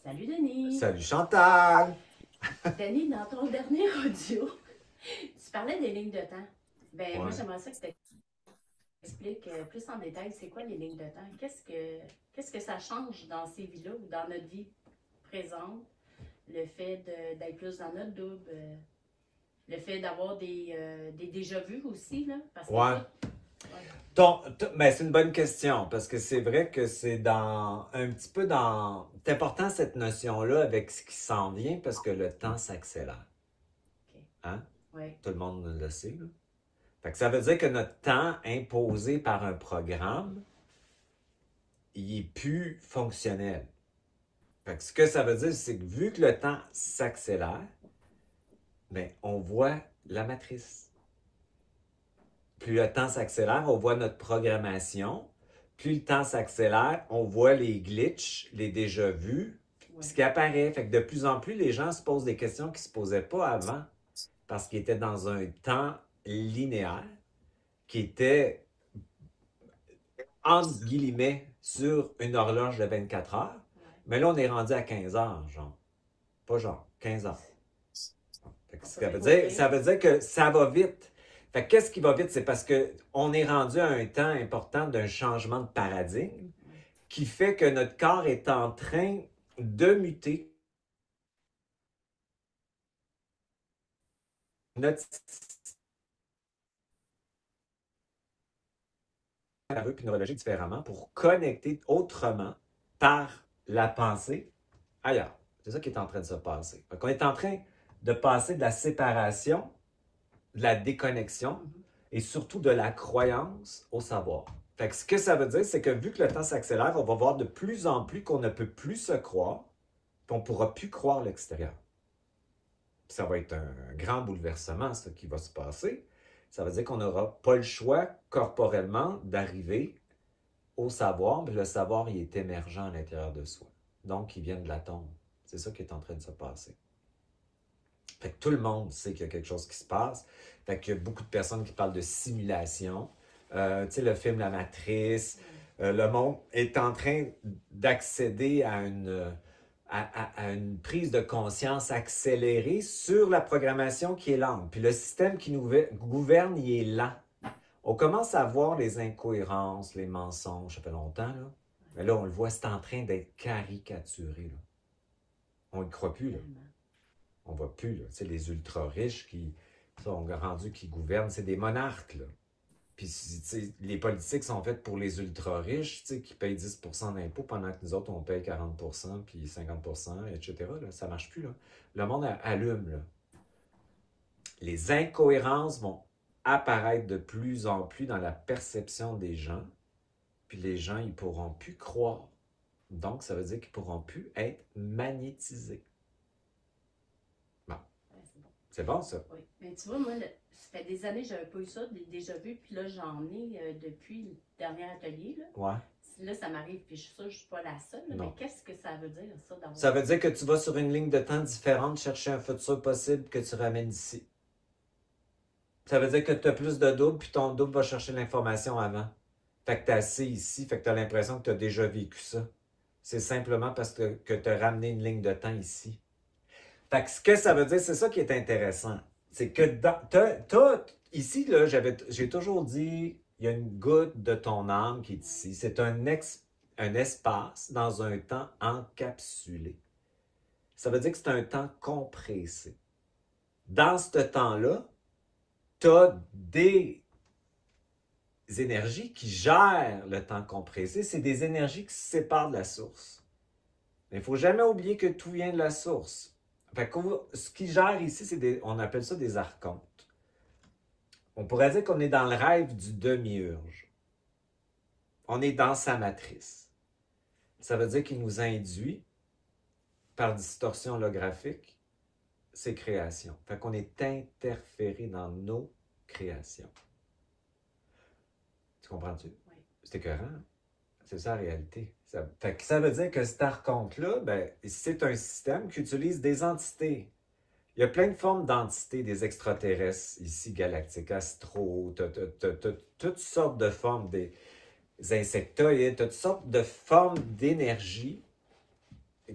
Salut Denis. Salut Chantal! Denis, dans ton dernier audio, tu parlais des lignes de temps. Ben moi Ouais. j'aimerais ça que tu expliques plus en détail c'est quoi les lignes de temps. Qu'est-ce que ça change dans ces vies-là ou dans notre vie présente, le fait d'être plus dans notre double, le fait d'avoir des déjà-vus aussi, là. Parce Ouais. qu'écoute, ouais, Ben, c'est une bonne question parce que c'est vrai que c'est dans un petit peu dans. C'est important cette notion-là avec ce qui s'en vient parce que le temps s'accélère. ok. Hein? Ouais, Tout le monde le sait, là. Fait que ça veut dire que notre temps imposé par un programme, il est plus fonctionnel. Fait que ce que ça veut dire, c'est que vu que le temps s'accélère, ben, on voit la matrice. Plus le temps s'accélère, on voit notre programmation. Plus le temps s'accélère, on voit les glitches, les déjà-vus, ce ouais. qui apparaît. Fait que de plus en plus, les gens se posent des questions qui ne se posaient pas avant parce qu'ils étaient dans un temps linéaire qui était, entre guillemets, sur une horloge de 24 heures. Ouais. Mais là, on est rendu à 15 heures, genre. Pas genre, 15 heures. Fait que On ce peut que plus courir. ça veut dire que ça va vite. Fait que qu'est-ce qui va vite? C'est parce qu'on est rendu à un temps important d'un changement de paradigme Ouais. qui fait que notre corps est en train de muter. Notre système nerveux et neurologique différemment pour connecter autrement par la pensée ailleurs. C'est ça qui est en train de se passer. Donc, on est en train de passer de la séparation, de la déconnexion Mhm. et surtout de la croyance au savoir. Fait que ce que ça veut dire, c'est que vu que le temps s'accélère, on va voir de plus en plus qu'on ne peut plus se croire, qu'on ne pourra plus croire l'extérieur. Puis ça va être un grand bouleversement, ça, qui va se passer. Ça veut dire qu'on n'aura pas le choix corporellement d'arriver au savoir, mais le savoir, il est émergent à l'intérieur de soi. Donc, il vient de la tombe. C'est ça qui est en train de se passer. Fait que tout le monde sait qu'il y a quelque chose qui se passe. Fait qu'il y a beaucoup de personnes qui parlent de simulation. Tu sais, le film La Matrice. Ouais. Le monde est en train d'accéder à une prise de conscience accélérée sur la programmation qui est lente. Puis le système qui nous gouverne, il est lent. On commence à voir les incohérences, les mensonges, ça fait longtemps, là. Mais là, on le voit, c'est en train d'être caricaturé, là. On ne croit plus, là. Tellement. On ne voit plus, là. Tu sais, les ultra-riches qui sont rendus, qui gouvernent, c'est des monarques, là. Puis, tu sais, les politiques sont faites pour les ultra-riches, tu sais, qui payent 10% d'impôts pendant que nous autres, on paye 40%, puis 50%, etc. Là. Ça ne marche plus, là. Le monde allume, là. Les incohérences vont apparaître de plus en plus dans la perception des gens, puis les gens, ils ne pourront plus croire. Donc, ça veut dire qu'ils ne pourront plus être magnétisés. Bon, Ouais, c'est bon. c'est bon, ça. Oui. Mais tu vois, moi, ça fait des années que j'avais pas eu ça, déjà vu, puis là, j'en ai depuis le dernier atelier, là. Ouais, Là, ça m'arrive, puis je suis sûre que je suis pas la seule, là, mais non. qu'est-ce que ça veut dire, ça, Ça d'avoir veut ça? dire que tu vas sur une ligne de temps différente chercher un futur possible que tu ramènes ici. Ça veut dire que tu as plus de double, puis ton double va chercher l'information avant. Fait que tu es assis ici, fait que tu as l'impression que tu as déjà vécu ça. C'est simplement parce que tu as ramené une ligne de temps ici. Fait que ce que ça veut dire, c'est ça qui est intéressant. C'est que ici, là, j'ai toujours dit, il y a une goutte de ton âme qui est Ouais. ici. C'est un espace dans un temps encapsulé. Ça veut dire que c'est un temps compressé. Dans ce temps-là, tu as des énergies qui gèrent le temps compressé. C'est des énergies qui se séparent de la source. Mais il ne faut jamais oublier que tout vient de la source. Fait que ce qui gère ici, on appelle ça des archontes. On pourrait dire qu'on est dans le rêve du demi-urge. On est dans sa matrice. Ça veut dire qu'il nous induit, par distorsion holographique, ses créations. Fait qu'on est interféré dans nos créations. Tu comprends-tu? Oui. C'est écœurant, hein? C'est ça la réalité. Fait que ça veut dire que cet archonte-là, ben, c'est un système qui utilise des entités. Il y a plein de formes d'entités, des extraterrestres, ici, galactiques, astro, toutes sortes de formes, des insectoïdes, toutes sortes de formes d'énergie.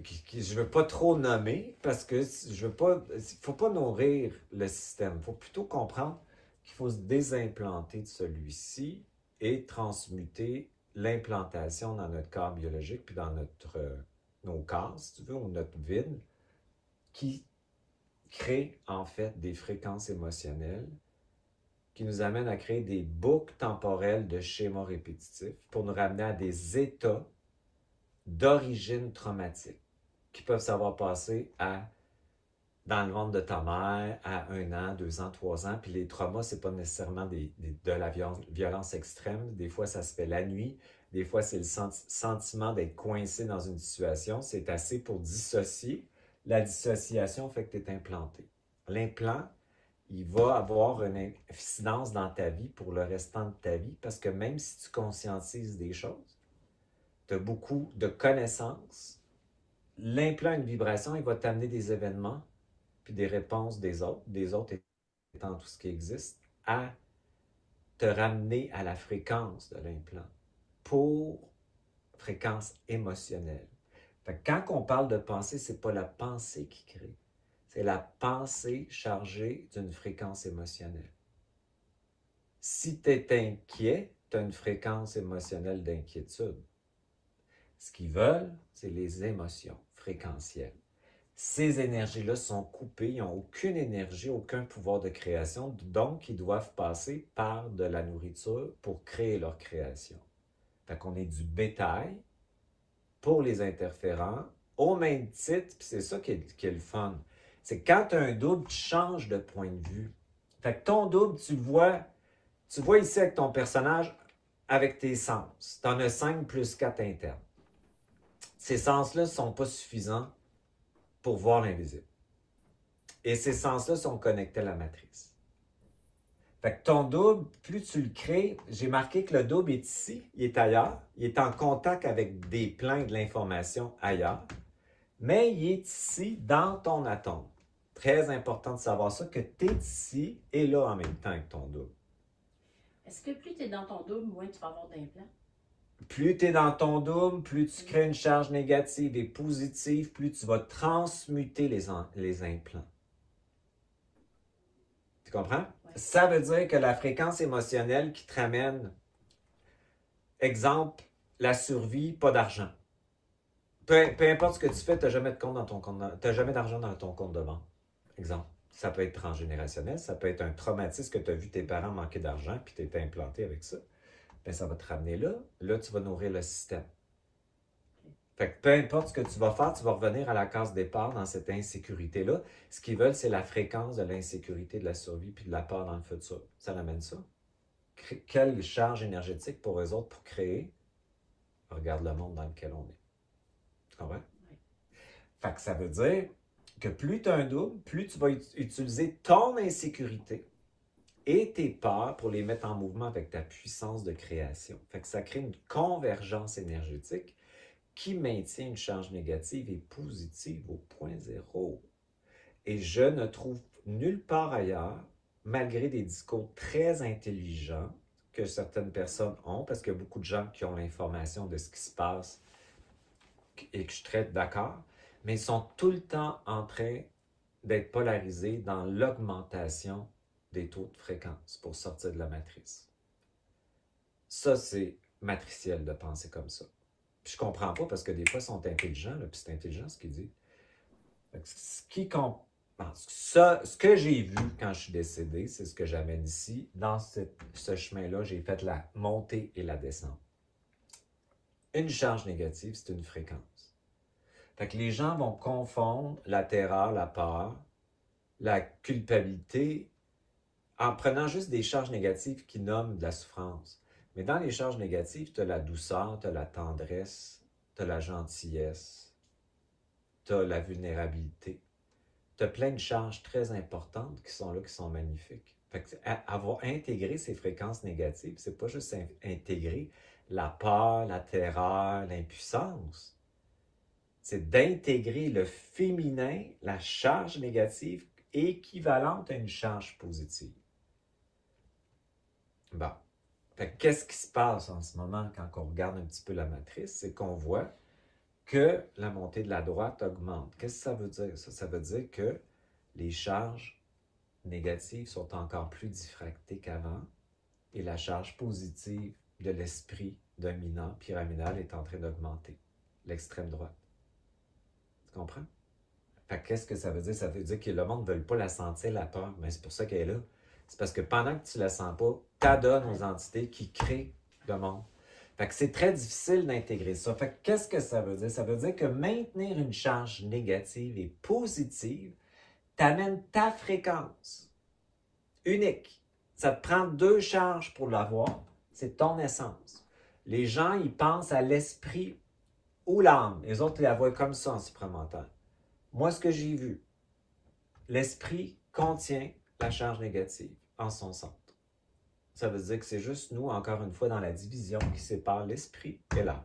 je ne veux pas trop nommer parce que je veux pas, il ne faut pas nourrir le système. Il faut plutôt comprendre qu'il faut se désimplanter de celui-ci et transmuter l'implantation dans notre corps biologique puis dans nos corps, si tu veux, ou notre vide, qui crée en fait des fréquences émotionnelles qui nous amènent à créer des boucles temporelles de schémas répétitifs pour nous ramener à des états d'origine traumatique qui peuvent s'avoir passé dans le ventre de ta mère à 1 an, 2 ans, 3 ans. Puis les traumas, c'est pas nécessairement de la violence extrême. Des fois, ça se fait la nuit. Des fois, c'est le sentiment d'être coincé dans une situation. C'est assez pour dissocier. La dissociation fait que tu es implanté. L'implant, il va avoir une incidence dans ta vie pour le restant de ta vie parce que même si tu conscientises des choses, tu as beaucoup de connaissances, l'implant a une vibration, il va t'amener des événements puis des réponses des autres étant tout ce qui existe, à te ramener à la fréquence de l'implant pour fréquence émotionnelle. Fait que quand on parle de pensée, c'est pas la pensée qui crée, c'est la pensée chargée d'une fréquence émotionnelle. Si tu es inquiet, tu as une fréquence émotionnelle d'inquiétude. Ce qu'ils veulent, c'est les émotions fréquentielles. Ces énergies-là sont coupées, ils n'ont aucune énergie, aucun pouvoir de création, donc ils doivent passer par de la nourriture pour créer leur création. Fait qu'on est du bétail pour les interférents, au même titre, puis c'est ça qui est le fun, c'est que quand tu as un double, tu changes de point de vue. Fait que ton double, tu vois ici avec ton personnage, avec tes sens. Tu en as 5 plus 4 internes. Ces sens-là ne sont pas suffisants pour voir l'invisible. Et ces sens-là sont connectés à la matrice. Fait que ton double, plus tu le crées, j'ai marqué que le double est ici, il est ailleurs, il est en contact avec des plans de l'information ailleurs, mais il est ici dans ton atome. Très important de savoir ça, que tu es ici et là en même temps que ton double. Est-ce que plus tu es dans ton double, moins tu vas avoir d'implants? Plus tu es dans ton double, plus tu crées une charge négative et positive, plus tu vas transmuter les implants. Tu comprends? Ouais. Ça veut dire que la fréquence émotionnelle qui te ramène, exemple, la survie, pas d'argent. Peu importe ce que tu fais, tu n'as jamais de compte dans ton compte, tu jamais d'argent dans ton compte de banque. Exemple. Ça peut être transgénérationnel, ça peut être un traumatisme que tu as vu tes parents manquer d'argent puis tu été implanté avec ça. Bien, ça va te ramener là. Là, tu vas nourrir le système. Fait que peu importe ce que tu vas faire, tu vas revenir à la case départ dans cette insécurité-là. Ce qu'ils veulent, c'est la fréquence de l'insécurité, de la survie puis de la peur dans le futur. Ça l'amène ça. Quelle charge énergétique pour eux autres pour créer? Regarde le monde dans lequel on est. Tu comprends? Oui. Fait que ça veut dire que plus tu as un double, plus tu vas utiliser ton insécurité et tes peurs pour les mettre en mouvement avec ta puissance de création. Fait que ça crée une convergence énergétique qui maintient une charge négative et positive au point zéro. Et je ne trouve nulle part ailleurs, malgré des discours très intelligents que certaines personnes ont, parce qu'il y a beaucoup de gens qui ont l'information de ce qui se passe et que je traite d'accord, mais ils sont tout le temps en train d'être polarisés dans l'augmentation des taux de fréquence pour sortir de la matrice. Ça, c'est matriciel de penser comme ça. Puis je comprends pas parce que des fois, ils sont intelligents, là, puis c'est intelligent ce qu'ils disent. Ce que j'ai vu quand je suis décédé, c'est ce que j'amène ici. Dans ce chemin-là, j'ai fait la montée et la descente. Une charge négative, c'est une fréquence. Fait que les gens vont confondre la terreur, la peur, la culpabilité en prenant juste des charges négatives qui nomment de la souffrance. Mais dans les charges négatives, tu as la douceur, tu as la tendresse, tu as la gentillesse, tu as la vulnérabilité. Tu as plein de charges très importantes qui sont là, qui sont magnifiques. Fait que avoir intégré ces fréquences négatives, c'est pas juste intégrer la peur, la terreur, l'impuissance. C'est d'intégrer le féminin, la charge négative équivalente à une charge positive. Bon. Fait que qu'est-ce qui se passe en ce moment quand on regarde un petit peu la matrice? C'est qu'on voit que la montée de la droite augmente. Qu'est-ce que ça veut dire, ça? Ça veut dire que les charges négatives sont encore plus diffractées qu'avant et la charge positive de l'esprit dominant pyramidal est en train d'augmenter. L'extrême droite. Tu comprends? Fait que qu'est-ce que ça veut dire? Ça veut dire que le monde ne veut pas la sentir, la peur, mais c'est pour ça qu'elle est là. C'est parce que pendant que tu ne la sens pas, t'adonnes aux entités qui créent le monde. Fait que c'est très difficile d'intégrer ça. Fait que qu'est-ce que ça veut dire? Ça veut dire que maintenir une charge négative et positive t'amène ta fréquence unique. Ça te prend 2 charges pour l'avoir. C'est ton essence. Les gens, ils pensent à l'esprit ou l'âme. Les autres, ils la voient comme ça en supramental. Moi, ce que j'ai vu, l'esprit contient la charge négative en son centre. Ça veut dire que c'est juste nous, encore une fois, dans la division qui sépare l'esprit et l'âme.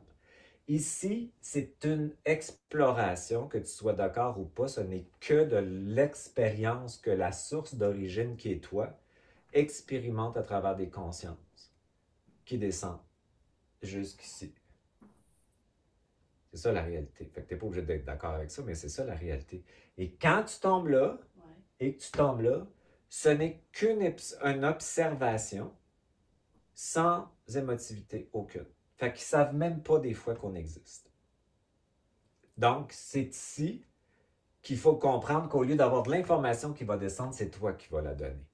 Ici, c'est une exploration, que tu sois d'accord ou pas, ce n'est que de l'expérience que la source d'origine qui est toi expérimente à travers des consciences qui descendent jusqu'ici. C'est ça la réalité. Fait que tu n'es pas obligé d'être d'accord avec ça, mais c'est ça la réalité. Et quand tu tombes là, et que tu tombes là, ce n'est qu'une observation sans émotivité aucune. Fait qu'ils ne savent même pas des fois qu'on existe. Donc, c'est ici qu'il faut comprendre qu'au lieu d'avoir de l'information qui va descendre, c'est toi qui vas la donner.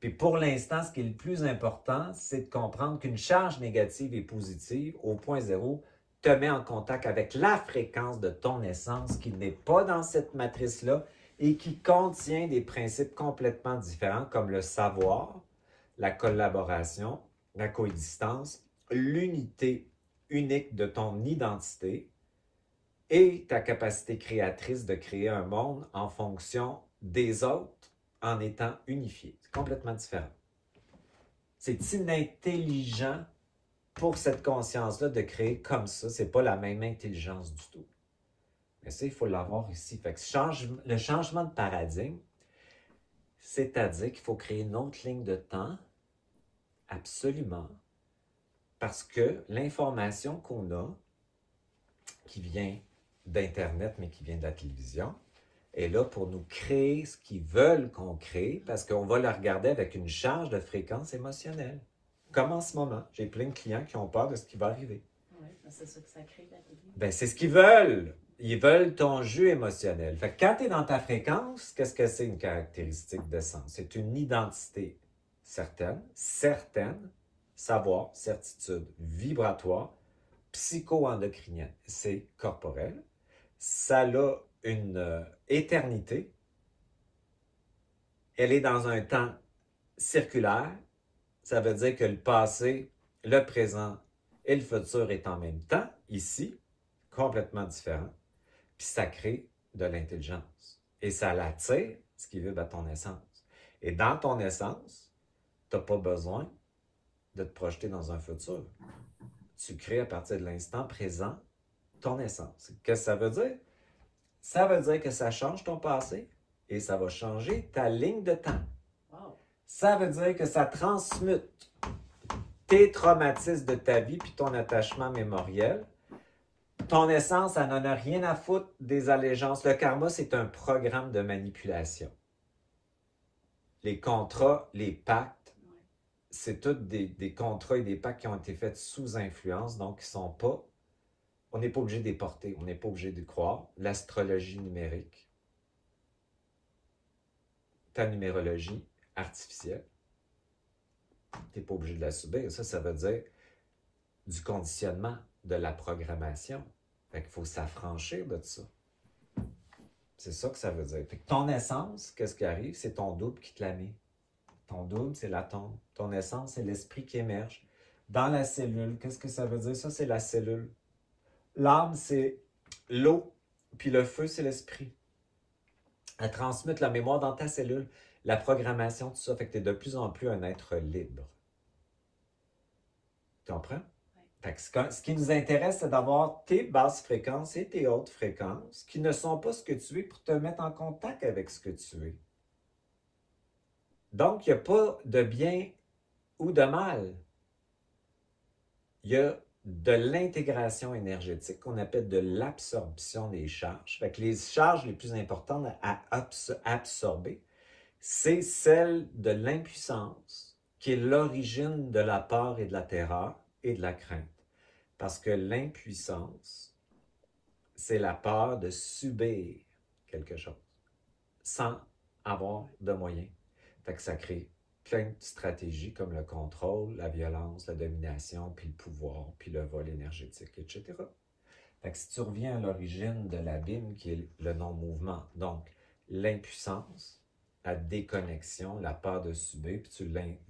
Puis pour l'instant, ce qui est le plus important, c'est de comprendre qu'une charge négative et positive au point zéro te met en contact avec la fréquence de ton essence qui n'est pas dans cette matrice-là et qui contient des principes complètement différents comme le savoir, la collaboration, la coexistence, l'unité unique de ton identité et ta capacité créatrice de créer un monde en fonction des autres en étant unifié. C'est complètement différent. C'est inintelligent pour cette conscience-là de créer comme ça. Ce n'est pas la même intelligence du tout. Mais ça, il faut l'avoir ici. Fait que le changement de paradigme, c'est-à-dire qu'il faut créer une autre ligne de temps, absolument, parce que l'information qu'on a, qui vient d'Internet, mais qui vient de la télévision, est là pour nous créer ce qu'ils veulent qu'on crée, parce qu'on va le regarder avec une charge de fréquence émotionnelle. Comme en ce moment, j'ai plein de clients qui ont peur de ce qui va arriver. Oui, c'est ça que ça crée la télé. Ben, c'est ce qu'ils veulent. Ils veulent ton jus émotionnel. Fait que quand tu es dans ta fréquence, qu'est-ce que c'est une caractéristique d'essence? C'est une identité certaine, savoir, certitude, vibratoire, psycho-endocrinienne. C'est corporel. Ça a une éternité. Elle est dans un temps circulaire. Ça veut dire que le passé, le présent et le futur est en même temps, ici, complètement différent. Puis ça crée de l'intelligence. Et ça l'attire, ce qui vibre à ton essence. Et dans ton essence, tu n'as pas besoin de te projeter dans un futur. Tu crées à partir de l'instant présent ton essence. Qu'est-ce que ça veut dire? Ça veut dire que ça change ton passé et ça va changer ta ligne de temps. Wow. Ça veut dire que ça transmute tes traumatismes de ta vie puis ton attachement mémoriel. Ton essence, elle n'en a rien à foutre des allégeances. Le karma, c'est un programme de manipulation. Les contrats, les pactes, c'est tous des contrats et des pactes qui ont été faits sous influence, donc qui ne sont pas... On n'est pas obligé de les porter, on n'est pas obligé de croire. L'astrologie numérique, ta numérologie artificielle, tu n'es pas obligé de la subir. Ça veut dire du conditionnement, de la programmation. Fait qu'il faut s'affranchir de ça. C'est ça que ça veut dire. Fait que ton essence, qu'est-ce qui arrive? C'est ton double qui te la met. Ton double, c'est l'atome. Ton essence, c'est l'esprit qui émerge. Dans la cellule, qu'est-ce que ça veut dire? Ça, c'est la cellule. L'âme, c'est l'eau, puis le feu, c'est l'esprit. Elle transmute la mémoire dans ta cellule, la programmation, tout ça. Fait que tu es de plus en plus un être libre. Tu comprends? Fait que ce qui nous intéresse, c'est d'avoir tes basses fréquences et tes hautes fréquences qui ne sont pas ce que tu es pour te mettre en contact avec ce que tu es. Donc, il n'y a pas de bien ou de mal. Il y a de l'intégration énergétique qu'on appelle de l'absorption des charges. Fait que les charges les plus importantes à absorber, c'est celle de l'impuissance, qui est l'origine de la peur et de la terreur et de la crainte. Parce que l'impuissance, c'est la peur de subir quelque chose sans avoir de moyens. Fait que ça crée plein de stratégies comme le contrôle, la violence, la domination, puis le pouvoir, puis le vol énergétique, etc. Fait que si tu reviens à l'origine de l'abîme, qui est le non-mouvement, donc l'impuissance, la déconnexion, la peur de subir, puis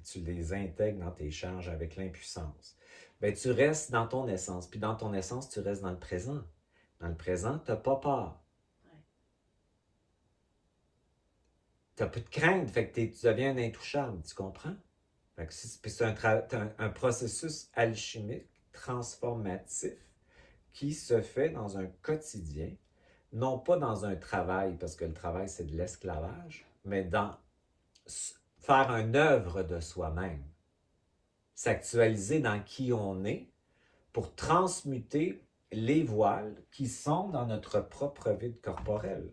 tu les intègres dans tes charges avec l'impuissance, bien, tu restes dans ton essence, puis dans ton essence, tu restes dans le présent. Dans le présent, tu n'as pas peur. Tu n'as plus de crainte, fait que tu deviens un intouchable, tu comprends? Fait que c'est un processus alchimique, transformatif, qui se fait dans un quotidien, non pas dans un travail, parce que le travail, c'est de l'esclavage, mais dans faire une œuvre de soi-même, s'actualiser dans qui on est pour transmuter les voiles qui sont dans notre propre vide corporel.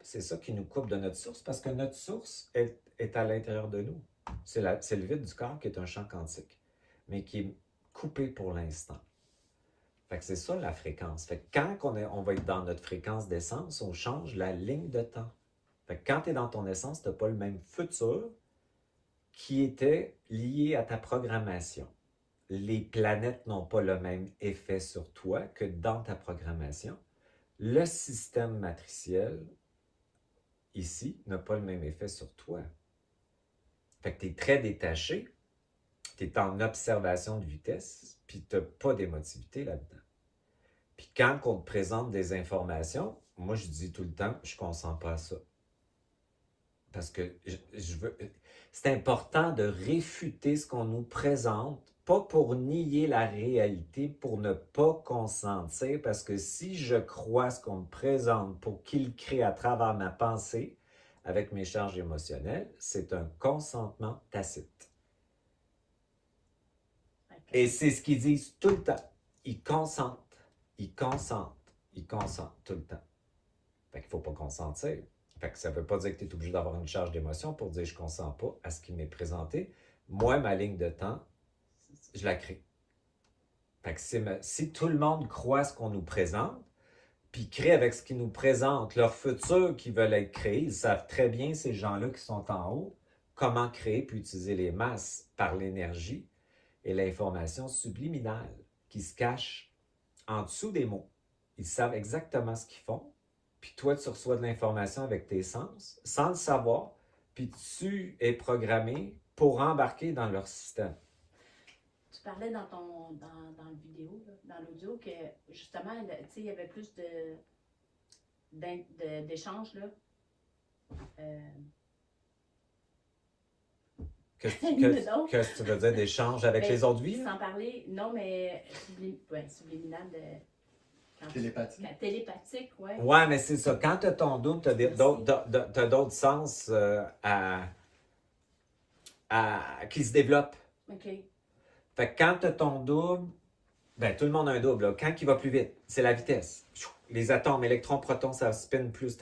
C'est ça qui nous coupe de notre source, parce que notre source est à l'intérieur de nous. C'est le vide du corps qui est un champ quantique, mais qui est coupé pour l'instant. Fait que c'est ça la fréquence. Fait que quand on va être dans notre fréquence d'essence, on change la ligne de temps. Fait que quand tu es dans ton essence, tu n'as pas le même futur qui était lié à ta programmation. Les planètes n'ont pas le même effet sur toi que dans ta programmation. Le système matriciel, ici, n'a pas le même effet sur toi. Fait que tu es très détaché, tu es en observation de vitesse, puis tu n'as pas d'émotivité là-dedans. Puis quand on te présente des informations, moi je dis tout le temps, je ne consens pas à ça. Parce que c'est important de réfuter ce qu'on nous présente, pas pour nier la réalité, pour ne pas consentir, parce que si je crois ce qu'on me présente pour qu'il crée à travers ma pensée, avec mes charges émotionnelles, c'est un consentement tacite. Okay. Et c'est ce qu'ils disent tout le temps. Ils consentent tout le temps. Fait qu'il ne faut pas consentir. Fait que ça ne veut pas dire que tu es obligé d'avoir une charge d'émotion pour dire je ne consens pas à ce qui m'est présenté. Moi, ma ligne de temps, je la crée. Fait que si tout le monde croit ce qu'on nous présente, puis crée avec ce qu'ils nous présentent, leur futur qui veulent être créés, ils savent très bien, ces gens-là qui sont en haut, comment créer puis utiliser les masses par l'énergie et l'information subliminale qui se cache en dessous des mots. Ils savent exactement ce qu'ils font. Puis toi, tu reçois de l'information avec tes sens, sans le savoir, puis tu es programmé pour embarquer dans leur système. Tu parlais dans le vidéo, dans l'audio, que justement, il y avait plus d'échanges, là. Qu'est-ce que tu veux dire d'échanges avec les autres vies? Sans parler, non, mais subliminal de... Télépathique, oui. Ouais, mais c'est ça. Quand tu as ton double, tu as d'autres sens qui se développent. OK. Fait que quand tu as ton double, ben tout le monde a un double. Là. Quand il va plus vite, c'est la vitesse. Les atomes, électrons, protons, ça spin plus,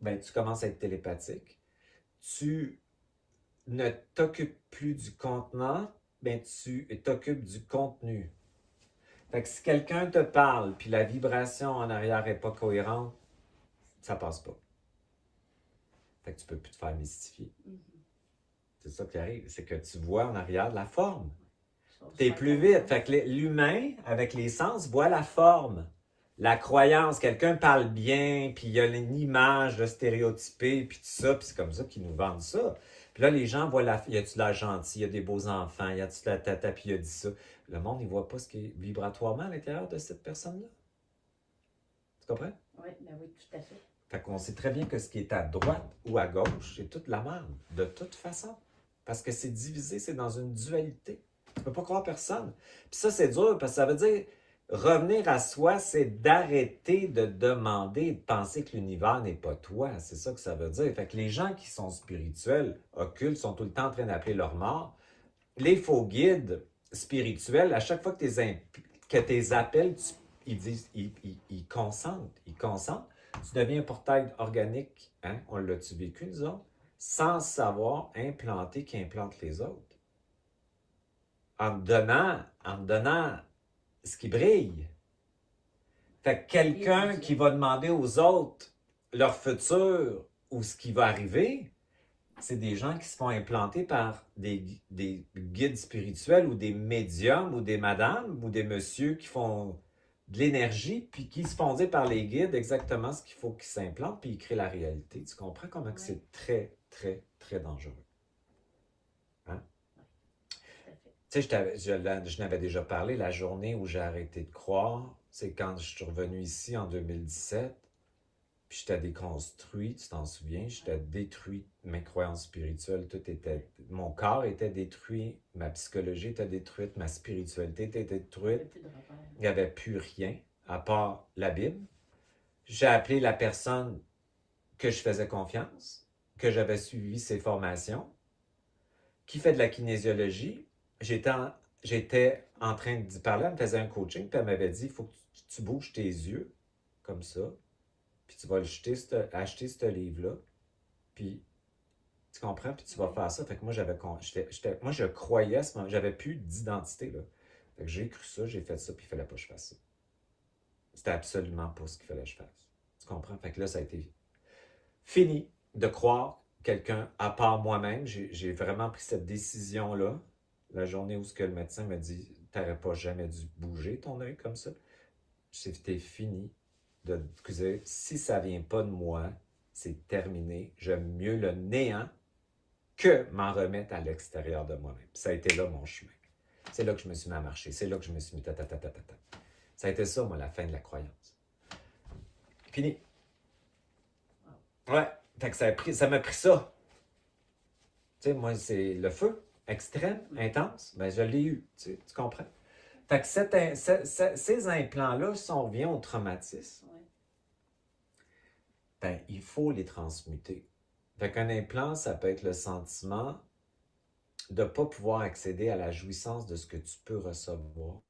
Ben, tu commences à être télépathique. Tu ne t'occupes plus du contenant, ben tu t'occupes du contenu. Fait que si quelqu'un te parle, puis la vibration en arrière n'est pas cohérente, ça passe pas. Fait que tu peux plus te faire mystifier. C'est ça qui arrive, c'est que tu vois en arrière de la forme. Tu es plus vite. Fait que l'humain, avec les sens, voit la forme. La croyance, quelqu'un parle bien, puis il y a une image de stéréotypée, puis tout ça, puis c'est comme ça qu'ils nous vendent ça. Puis là, les gens voient y a-tu de la gentil, il y a des beaux enfants, y a-tu de la tata, puis il a dit ça. Le monde, il ne voit pas ce qui est vibratoire à l'intérieur de cette personne-là. Tu comprends? Oui, ben oui, tout à fait. Fait qu'on sait très bien que ce qui est à droite ou à gauche, c'est toute la merde, de toute façon. Parce que c'est divisé, c'est dans une dualité. Tu ne peux pas croire personne. Puis ça, c'est dur, parce que ça veut dire, revenir à soi, c'est d'arrêter de demander et de penser que l'univers n'est pas toi. C'est ça que ça veut dire. Fait que les gens qui sont spirituels, occultes, sont tout le temps en train d'appeler leur mort. Les faux guides spirituels, à chaque fois que tu les que tes appels, ils disent, ils concentrent, ils concentrent. Tu deviens un portail organique, hein? On l'a-tu vécu, nous autres? Sans savoir implanter qui implante les autres. En te donnant ce qui brille. Fait que quelqu'un qui va demander aux autres leur futur ou ce qui va arriver, c'est des gens qui se font implanter par des guides spirituels ou des médiums ou des madames ou des messieurs qui font de l'énergie puis qui se font dire par les guides exactement ce qu'il faut qu'ils s'implantent puis ils créent la réalité. Tu comprends comment que c'est très, très, très dangereux. Hein? Tu sais, je n'avais déjà parlé, la journée où j'ai arrêté de croire, c'est quand je suis revenu ici en 2017. Puis j'étais déconstruit, tu t'en souviens, j'étais détruit, mes croyances spirituelles, tout était, mon corps était détruit, ma psychologie était détruite, ma spiritualité était détruite, il n'y avait plus rien à part la Bible. J'ai appelé la personne que je faisais confiance, que j'avais suivi ses formations, qui fait de la kinésiologie. J'étais en train d'y parler, elle me faisait un coaching, puis elle m'avait dit, il faut que tu bouges tes yeux, comme ça, puis tu vas acheter ce livre-là, puis tu comprends, puis tu vas faire ça. Fait que moi, moi, je croyais à ce moment, j'avais plus d'identité, là. Fait que j'ai cru ça, j'ai fait ça, puis il fallait pas que je fasse ça. C'était absolument pas ce qu'il fallait que je fasse. Tu comprends? Fait que là, ça a été fini de croire quelqu'un à part moi-même. J'ai vraiment pris cette décision-là, la journée où le médecin me dit « T'aurais pas jamais dû bouger ton œil comme ça. » C'était fini. Si ça vient pas de moi, c'est terminé. J'aime mieux le néant que m'en remettre à l'extérieur de moi-même. Ça a été là mon chemin. C'est là que je me suis mis à marcher. C'est là que je me suis mis Ça a été ça, moi, la fin de la croyance. Fini. Ouais. Fait que ça m'a pris ça. Tu sais, moi, c'est le feu extrême, intense. Ben, je l'ai eu. Tu comprends? Fait que ces implants-là, si on revient au traumatisme, ben, il faut les transmuter. Fait qu'un implant, ça peut être le sentiment de ne pas pouvoir accéder à la jouissance de ce que tu peux recevoir.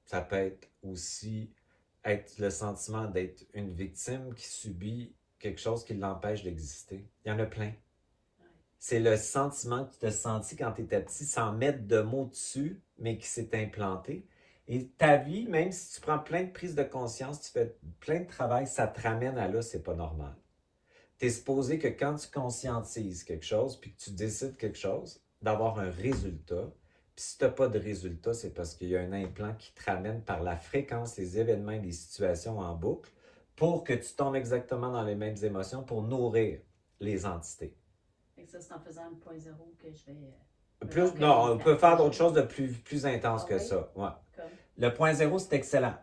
Ça peut être aussi être le sentiment d'être une victime qui subit quelque chose qui l'empêche d'exister. Il y en a plein. C'est le sentiment que tu te sentis quand tu étais petit sans mettre de mots dessus, mais qui s'est implanté. Et ta vie, même si tu prends plein de prises de conscience, tu fais plein de travail, ça te ramène à là, c'est pas normal. Tu es supposé que quand tu conscientises quelque chose, puis que tu décides quelque chose, d'avoir un résultat. Puis si tu n'as pas de résultat, c'est parce qu'il y a un implant qui te ramène par la fréquence, les événements et les situations en boucle pour que tu tombes exactement dans les mêmes émotions pour nourrir les entités. Et ça, c'est en faisant le point zéro que je vais... Non, on peut faire d'autres choses de plus intense que ça. Ouais. Le point zéro, c'est excellent.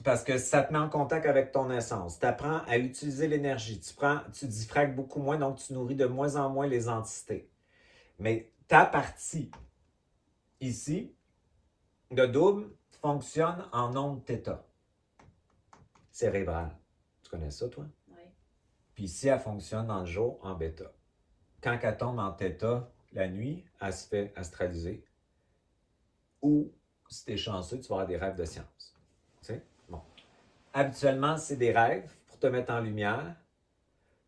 Parce que ça te met en contact avec ton essence. Tu apprends à utiliser l'énergie. Tu diffragues beaucoup moins, donc tu nourris de moins en moins les entités. Mais ta partie, ici, de double, fonctionne en onde θ. Cérébrale. Tu connais ça, toi? Oui. Puis ici, elle fonctionne dans le jour en bêta. Quand elle tombe en θ, la nuit, elle se fait astraliser. Ou, si tu es chanceux, tu vas avoir des rêves de science. Tu sais? Bon. Habituellement, c'est des rêves pour te mettre en lumière,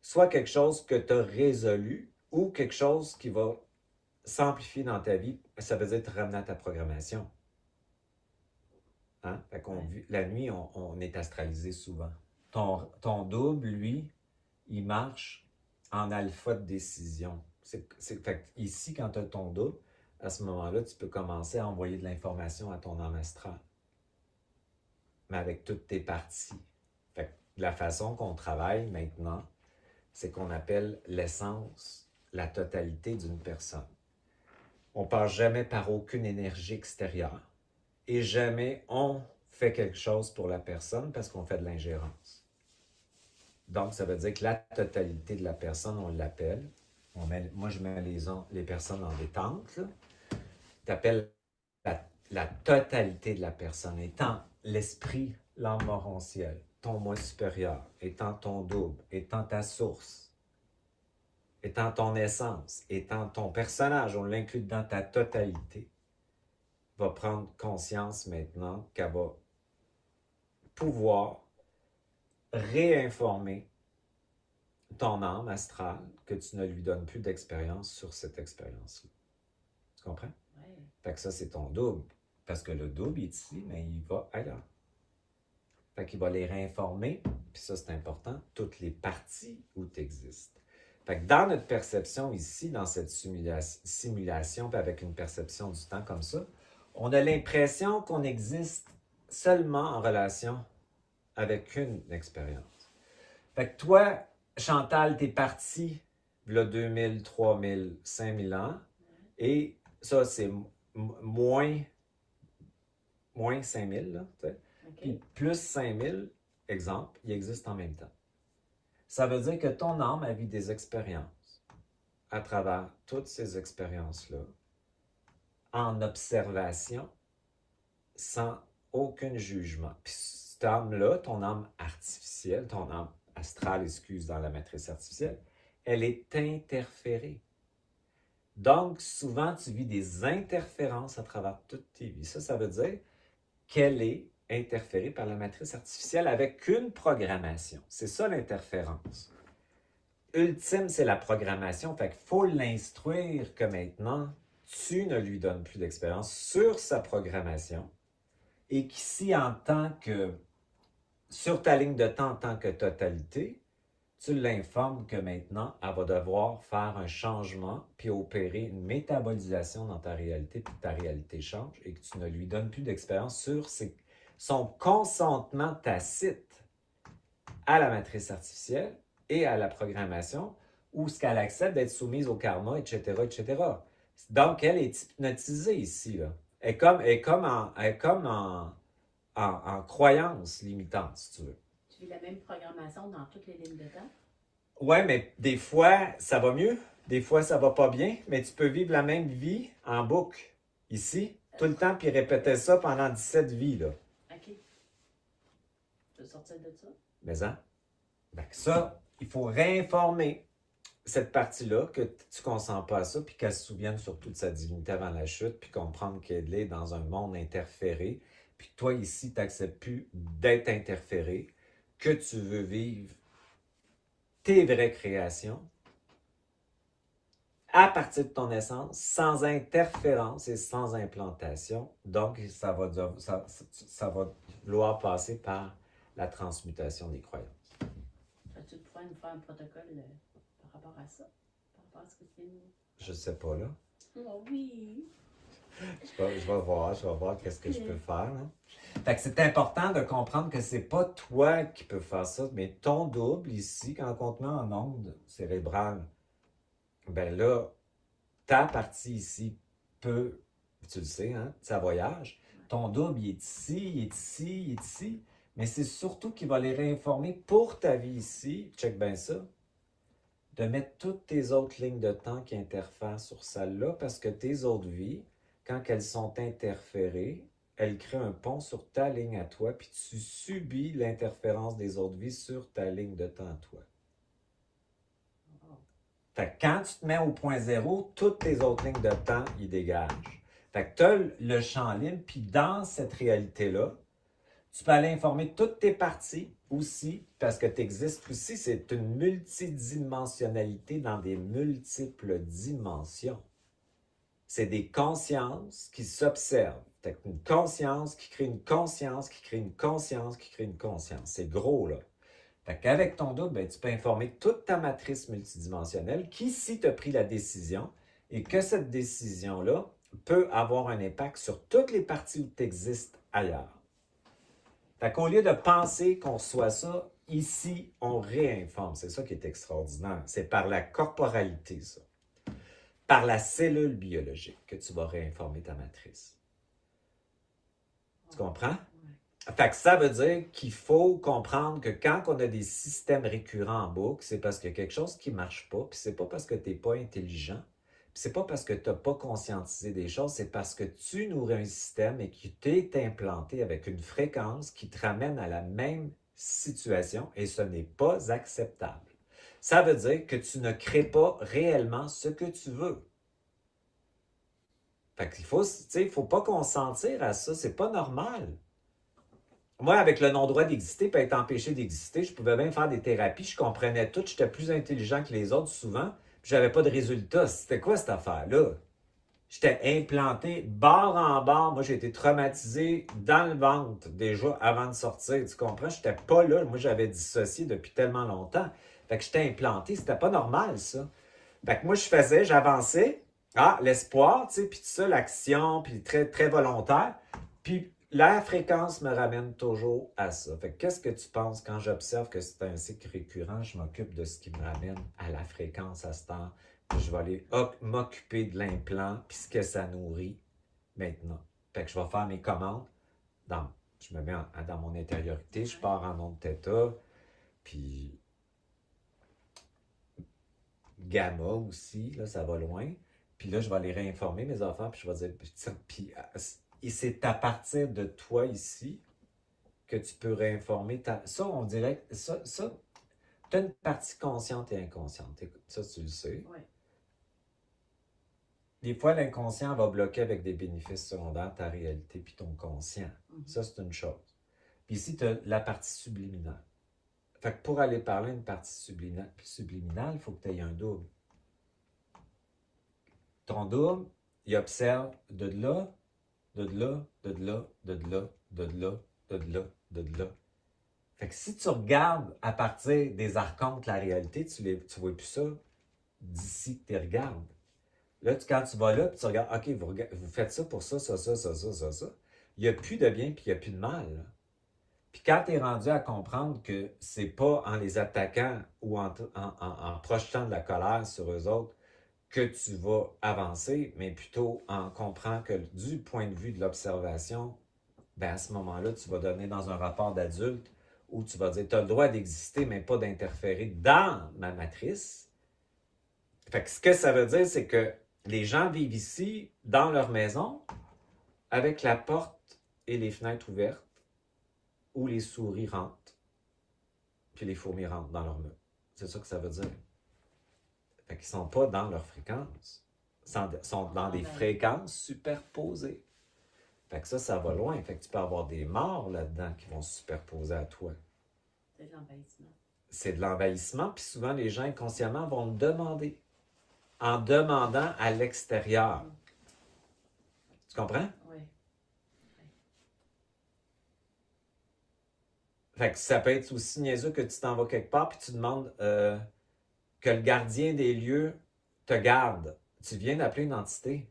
soit quelque chose que tu as résolu ou quelque chose qui va s'amplifier dans ta vie. Ça veut dire te ramener à ta programmation. Hein? Fait la nuit, on est astralisé souvent. Ton double, lui, il marche en alpha de décision. Fait ici, quand tu as ton double, à ce moment-là, tu peux commencer à envoyer de l'information à ton âme astrale. Mais avec toutes tes parties. Fait que la façon qu'on travaille maintenant, c'est qu'on appelle l'essence, la totalité d'une personne. On ne passe jamais par aucune énergie extérieure. Et jamais on fait quelque chose pour la personne parce qu'on fait de l'ingérence. Donc, ça veut dire que la totalité de la personne, on l'appelle. Moi, je mets les personnes en détente. Tu appelles la totalité de la personne, étant l'esprit, l'âme morontielle, ton moi supérieur, étant ton double, étant ta source, étant ton essence, étant ton personnage, on l'inclut dans ta totalité. va prendre conscience maintenant qu'elle va pouvoir réinformer ton âme astrale que tu ne lui donnes plus d'expérience sur cette expérience-là. Tu comprends? Ouais. Fait que ça, c'est ton double. Parce que le double est ici, mais il va ailleurs. Fait qu'il va les réinformer, puis ça, c'est important, toutes les parties où tu existes. Fait que dans notre perception ici, dans cette simulation, puis avec une perception du temps comme ça, on a l'impression qu'on existe seulement en relation avec une expérience. Fait que toi, Chantal, t'es parti là 2000, 3000, 5000 ans, et ça, c'est moins 5000, là, tu sais. Puis plus 5000, exemple, il existe en même temps. Ça veut dire que ton âme a vu des expériences à travers toutes ces expériences-là, en observation, sans aucun jugement. Puis cette âme-là, ton âme artificielle, ton âme astrale, excuse, dans la matrice artificielle, elle est interférée. Donc, souvent, tu vis des interférences à travers toute tes vies. Ça veut dire qu'elle est interférée par la matrice artificielle avec une programmation. C'est ça l'interférence. Ultime, c'est la programmation. Fait qu'il faut l'instruire que maintenant, tu ne lui donnes plus d'expérience sur sa programmation et qu'ici, sur ta ligne de temps en tant que totalité, tu l'informes que maintenant, elle va devoir faire un changement puis opérer une métabolisation dans ta réalité, puis ta réalité change et que tu ne lui donnes plus d'expérience sur son consentement tacite à la matrice artificielle et à la programmation, ou ce qu'elle accepte d'être soumise au karma, etc., etc. Donc, elle est hypnotisée ici, là. Elle est comme en croyance limitante, si tu veux. Tu vis la même programmation dans toutes les lignes de temps? Ouais, mais des fois, ça va mieux. Des fois, ça va pas bien, mais tu peux vivre la même vie en boucle, ici, tout le temps, puis répéter ça pendant 17 vies, là. OK. Tu veux sortir de ça? Mais hein? Ben, ça, il faut réinformer cette partie-là, que tu ne consens pas à ça, puis qu'elle se souvienne surtout de sa divinité avant la chute, puis comprendre qu'elle est dans un monde interféré, puis toi, ici, tu n'acceptes plus d'être interféré, que tu veux vivre tes vraies créations à partir de ton essence, sans interférence et sans implantation. Donc, ça va vouloir passer par la transmutation des croyances. Vas-tu pouvoir nous faire un protocole par rapport à ça? Par rapport à ce que tu viens de nous... Je sais pas, là. Oh oui! Je vais voir qu'est-ce que je peux faire, là. Fait que c'est important de comprendre que c'est pas toi qui peux faire ça, mais ton double ici, quand on te met en onde cérébrale, ben là, ta partie ici peut, tu le sais, hein, ça voyage. Ton double, il est ici, il est ici, il est ici, mais c'est surtout qu'il va les réinformer pour ta vie ici, check bien ça, de mettre toutes tes autres lignes de temps qui interfèrent sur celle-là, parce que tes autres vies, quand elles sont interférées, elles créent un pont sur ta ligne à toi, puis tu subis l'interférence des autres vies sur ta ligne de temps à toi. Fait que quand tu te mets au point zéro, toutes tes autres lignes de temps, ils dégagent. Fait que tu as le champ libre, puis dans cette réalité-là, tu peux aller informer toutes tes parties aussi, parce que tu existes aussi, c'est une multidimensionnalité dans des multiples dimensions. C'est des consciences qui s'observent. Fait une conscience qui crée une conscience, qui crée une conscience, qui crée une conscience. C'est gros, là. Fait qu'avec ton double, ben, tu peux informer toute ta matrice multidimensionnelle qui, si tu as pris la décision, et que cette décision-là peut avoir un impact sur toutes les parties où tu existes ailleurs. Fait qu'au lieu de penser qu'on soit ça, ici, on réinforme. C'est ça qui est extraordinaire. C'est par la corporalité, ça. Par la cellule biologique que tu vas réinformer ta matrice. Tu comprends? Fait que ça veut dire qu'il faut comprendre que quand on a des systèmes récurrents en boucle, c'est parce qu'il y a quelque chose qui ne marche pas, puis c'est pas parce que tu n'es pas intelligent, puis c'est pas parce que tu n'as pas conscientisé des choses, c'est parce que tu nourris un système et qui t'est implanté avec une fréquence qui te ramène à la même situation et ce n'est pas acceptable. Ça veut dire que tu ne crées pas réellement ce que tu veux. Fait qu'il faut, tu sais, il faut pas consentir à ça. C'est pas normal. Moi, avec le non-droit d'exister et être empêché d'exister, je pouvais bien faire des thérapies, je comprenais tout, j'étais plus intelligent que les autres souvent, puis j'avais pas de résultats. C'était quoi cette affaire-là? J'étais implanté barre en barre. Moi, j'ai été traumatisé dans le ventre déjà avant de sortir. Tu comprends? J'étais pas là. Moi, j'avais dissocié depuis tellement longtemps. Fait que j'étais implanté. C'était pas normal, ça. Fait que moi, j'avançais. Ah, l'espoir, tu sais, puis tout ça, l'action, puis très, très volontaire. Puis la fréquence me ramène toujours à ça. Fait que qu'est-ce que tu penses quand j'observe que c'est un cycle récurrent? Je m'occupe de ce qui me ramène à la fréquence à ce temps. Je vais aller m'occuper de l'implant puis ce que ça nourrit maintenant. Fait que je vais faire mes commandes. Je me mets dans mon intériorité, je pars en onde θ, puis gamma aussi, là, ça va loin. Puis là, je vais aller réinformer mes enfants, puis je vais dire, puis et c'est à partir de toi ici que tu peux réinformer. Ça, on dirait, ça, tu as une partie consciente et inconsciente. Écoute, ça, tu le sais. Oui. Des fois, l'inconscient va bloquer avec des bénéfices secondaires ta réalité puis ton conscient. Ça, c'est une chose. Puis ici, tu as la partie subliminale. Fait que pour aller parler d'une partie subliminale, il faut que tu aies un double. Ton double, il observe de là, de là, de là, de là, de là, de là, de là. Fait que si tu regardes à partir des archontes la réalité, tu ne vois plus ça d'ici que tu regardes. Là, quand tu vas là, puis tu regardes, OK, vous faites ça pour ça, ça, ça, ça, ça, ça, ça. Il n'y a plus de bien, puis il n'y a plus de mal. Là. Puis quand tu es rendu à comprendre que c'est pas en les attaquant ou en projetant de la colère sur eux autres que tu vas avancer, mais plutôt en comprenant que du point de vue de l'observation, ben à ce moment-là, tu vas donner dans un rapport d'adulte où tu vas dire, tu as le droit d'exister, mais pas d'interférer dans ma matrice. Fait que ce que ça veut dire, c'est que les gens vivent ici, dans leur maison, avec la porte et les fenêtres ouvertes, où les souris rentrent, puis les fourmis rentrent dans leur mur. C'est ça que ça veut dire. Fait qu'ils ne sont pas dans leur fréquence. Ils sont dans des fréquences superposées. Fait que ça va loin. Fait que tu peux avoir des morts là-dedans qui vont se superposer à toi. C'est de l'envahissement. C'est de l'envahissement, puis souvent les gens inconsciemment vont le demander. En demandant à l'extérieur. Tu comprends? Oui. Fait que ça peut être aussi niaiseux que tu t'en vas quelque part puis tu demandes que le gardien des lieux te garde. Tu viens d'appeler une entité.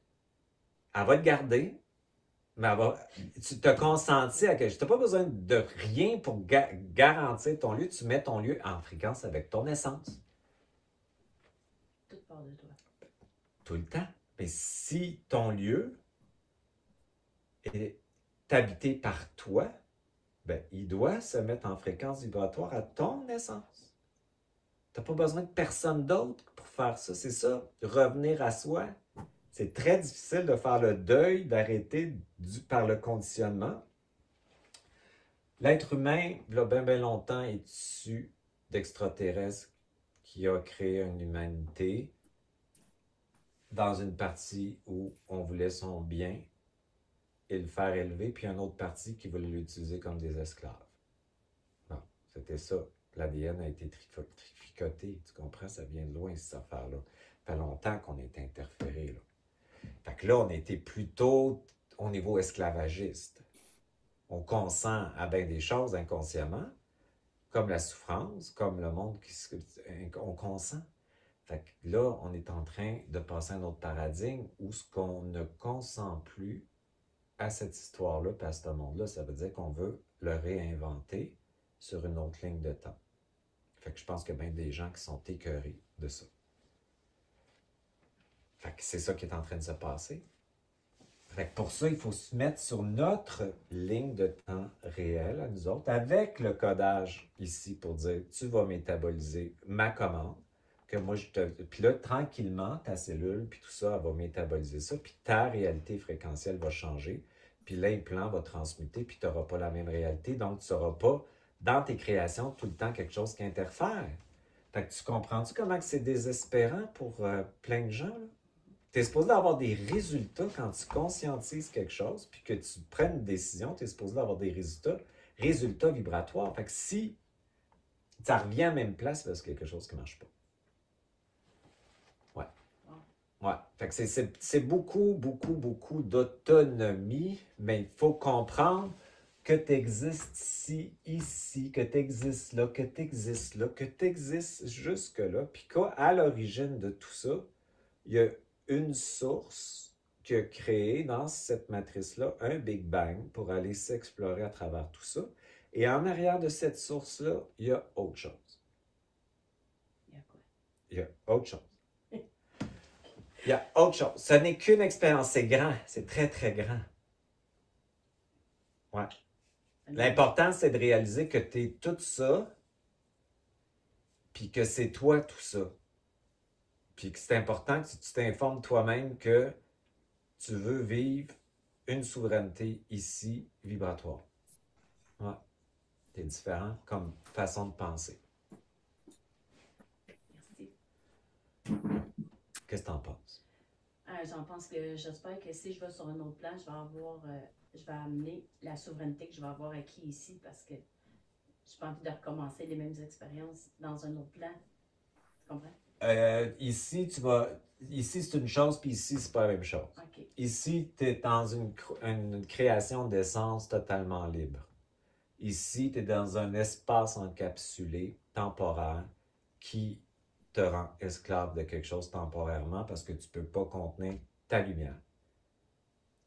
Elle va te garder, mais tu te consentis à quelque chose. Tu n'as pas besoin de rien pour garantir ton lieu. Tu mets ton lieu en fréquence avec ton essence. Tout part de toi. Tout le temps. Mais si ton lieu est habité par toi, ben, il doit se mettre en fréquence vibratoire à ton essence. Tu n'as pas besoin de personne d'autre pour faire ça. C'est ça, revenir à soi. C'est très difficile de faire le deuil, d'arrêter par le conditionnement. L'être humain, il y a bien, bien longtemps, est issu d'extraterrestres qui a créé une humanité dans une partie où on voulait son bien et le faire élever, puis une autre partie qui voulait l'utiliser comme des esclaves. Bon, c'était ça. L'ADN a été tricoté. Tu comprends? Ça vient de loin, cette affaire-là. Ça fait longtemps qu'on est interféré, là. Fait que là, on était plutôt au niveau esclavagiste. On consent à bien des choses inconsciemment, comme la souffrance, comme le monde on consent. Fait que là, on est en train de passer à un autre paradigme où ce qu'on ne consent plus à cette histoire-là, puis à ce monde-là, ça veut dire qu'on veut le réinventer sur une autre ligne de temps. Fait que je pense qu'il y a bien des gens qui sont écœurés de ça. Fait que c'est ça qui est en train de se passer. Fait que pour ça, il faut se mettre sur notre ligne de temps réelle à nous autres, avec le codage ici pour dire tu vas métaboliser ma commande, que moi je te. Puis là, tranquillement, ta cellule, puis tout ça, elle va métaboliser ça, puis ta réalité fréquentielle va changer, puis l'implant va transmuter, puis tu n'auras pas la même réalité, donc tu n'auras pas dans tes créations tout le temps quelque chose qui interfère. Fait que tu comprends-tu comment que c'est désespérant pour plein de gens, là? Tu es supposé avoir des résultats quand tu conscientises quelque chose, puis que tu prennes une décision, tu es supposé avoir des résultats vibratoires. Fait que si ça revient à la même place, c'est parce qu'il y a quelque chose qui ne marche pas. Ouais. Ouais. Fait que c'est beaucoup, beaucoup, beaucoup d'autonomie, mais il faut comprendre que tu existes ici, que tu existes là, que tu existes là, que tu existes jusque-là, puis qu'à l'origine de tout ça, il y a une source qui a créé dans cette matrice-là un Big Bang pour aller s'explorer à travers tout ça. Et en arrière de cette source-là, il y a autre chose. Il y a quoi? Il y a autre chose. Il y a autre chose. Ce n'est qu'une expérience. C'est grand. C'est très, très grand. Ouais. L'important, c'est de réaliser que tu es tout ça, puis que c'est toi tout ça. Puis que c'est important que tu t'informes toi-même que tu veux vivre une souveraineté ici vibratoire. Ouais. C'est différent comme façon de penser. Merci. Qu'est-ce que tu en penses? J'en pense que j'espère que si je vais sur un autre plan, je vais amener la souveraineté que je vais avoir acquis ici parce que j'ai pas envie de recommencer les mêmes expériences dans un autre plan. Tu comprends? Ici, c'est une chose, puis ici, c'est pas la même chose. Okay. Ici, tu es dans une création d'essence totalement libre. Ici, tu es dans un espace encapsulé, temporaire, qui te rend esclave de quelque chose temporairement parce que tu ne peux pas contenir ta lumière,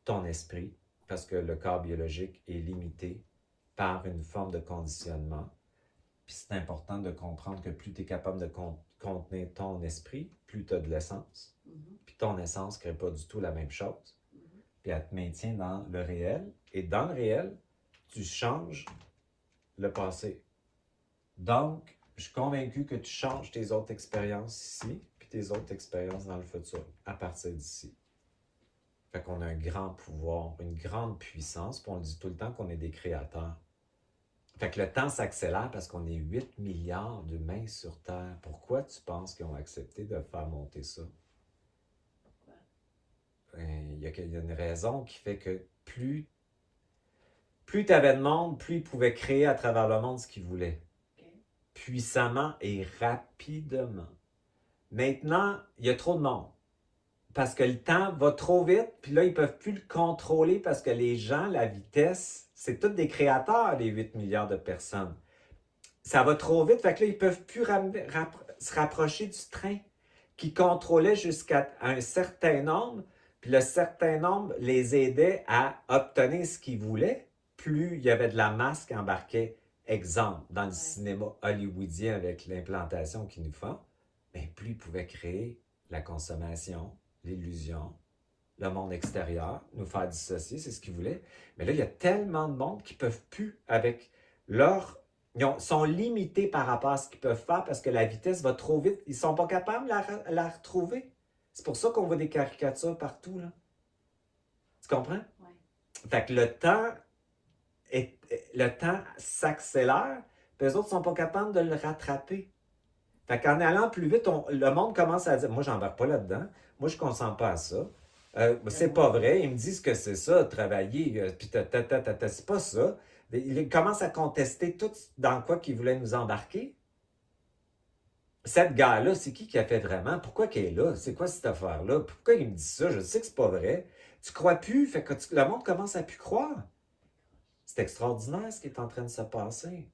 ton esprit, parce que le corps biologique est limité par une forme de conditionnement. Puis c'est important de comprendre que plus tu es capable de contenir ton esprit, plus tu as de l'essence. Puis ton essence ne crée pas du tout la même chose. Puis elle te maintient dans le réel. Et dans le réel, tu changes le passé. Donc, je suis convaincu que tu changes tes autres expériences ici, puis tes autres expériences dans le futur, à partir d'ici. Fait qu'on a un grand pouvoir, une grande puissance, puis on dit tout le temps qu'on est des créateurs. Fait que le temps s'accélère parce qu'on est 8 milliards d'humains sur Terre. Pourquoi tu penses qu'ils ont accepté de faire monter ça? Il y a une raison qui fait que plus tu avais de monde, plus ils pouvaient créer à travers le monde ce qu'ils voulaient. Puissamment et rapidement. Maintenant, il y a trop de monde. Parce que le temps va trop vite, puis là, ils ne peuvent plus le contrôler parce que les gens, la vitesse, c'est tous des créateurs, les 8 milliards de personnes. Ça va trop vite, fait que là, ils ne peuvent plus se rapprocher du train qui contrôlait jusqu'à un certain nombre, puis le certain nombre les aidait à obtenir ce qu'ils voulaient. Plus il y avait de la masse qui embarquait. Exemple, dans le cinéma hollywoodien avec l'implantation qu'ils nous font, bien, plus ils pouvaient créer la consommation, l'illusion, le monde extérieur, nous faire dissocier, c'est ce qu'ils voulaient. Mais là, il y a tellement de monde qui ne peuvent plus avec leur... Ils sont limités par rapport à ce qu'ils peuvent faire parce que la vitesse va trop vite. Ils ne sont pas capables de la retrouver. C'est pour ça qu'on voit des caricatures partout, là. Tu comprends? Oui. Fait que le temps s'accélère, puis eux autres ne sont pas capables de le rattraper. Fait qu'en allant plus vite, le monde commence à dire « Moi, j'embarque pas là-dedans. Moi, je ne consens pas à ça. C'est pas vrai. Ils me disent que c'est ça, travailler, puis c'est pas ça. » Ils commencent à contester tout dans quoi qu'ils voulaient nous embarquer. Cette gars-là, c'est qui a fait vraiment? Pourquoi qu'elle est là? C'est quoi cette affaire-là? Pourquoi il me dit ça? Je sais que c'est pas vrai. Tu crois plus, fait que le monde commence à plus croire. C'est extraordinaire ce qui est en train de se passer.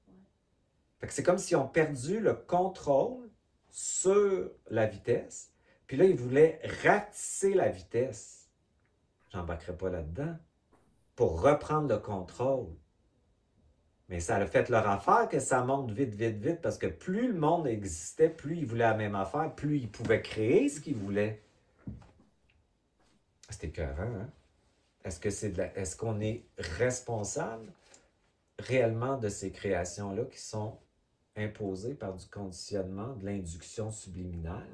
Fait que c'est comme s'ils ont perdu le contrôle sur la vitesse, puis là, ils voulaient ratisser la vitesse. J'embarquerai pas là-dedans. Pour reprendre le contrôle. Mais ça a fait leur affaire que ça monte vite, vite, vite, parce que plus le monde existait, plus ils voulaient la même affaire, plus ils pouvaient créer ce qu'ils voulaient. C'était écœurant, hein? Est-ce qu'on est responsable réellement de ces créations-là qui sont imposées par du conditionnement, de l'induction subliminale?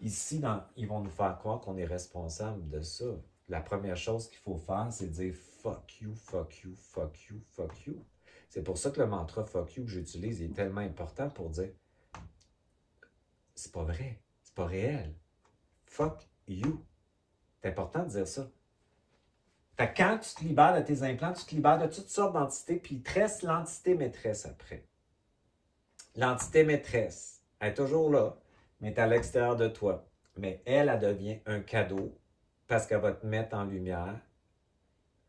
Ici, ils vont nous faire croire qu'on est responsable de ça. La première chose qu'il faut faire, c'est de dire « fuck you, fuck you, fuck you, fuck you ». C'est pour ça que le mantra « fuck you » que j'utilise est tellement important pour dire « c'est pas vrai, c'est pas réel, fuck you ». C'est important de dire ça. Fait que quand tu te libères de tes implants, tu te libères de toutes sortes d'entités, puis il te reste l'entité maîtresse après. L'entité maîtresse, elle est toujours là, mais elle est à l'extérieur de toi. Mais elle devient un cadeau parce qu'elle va te mettre en lumière,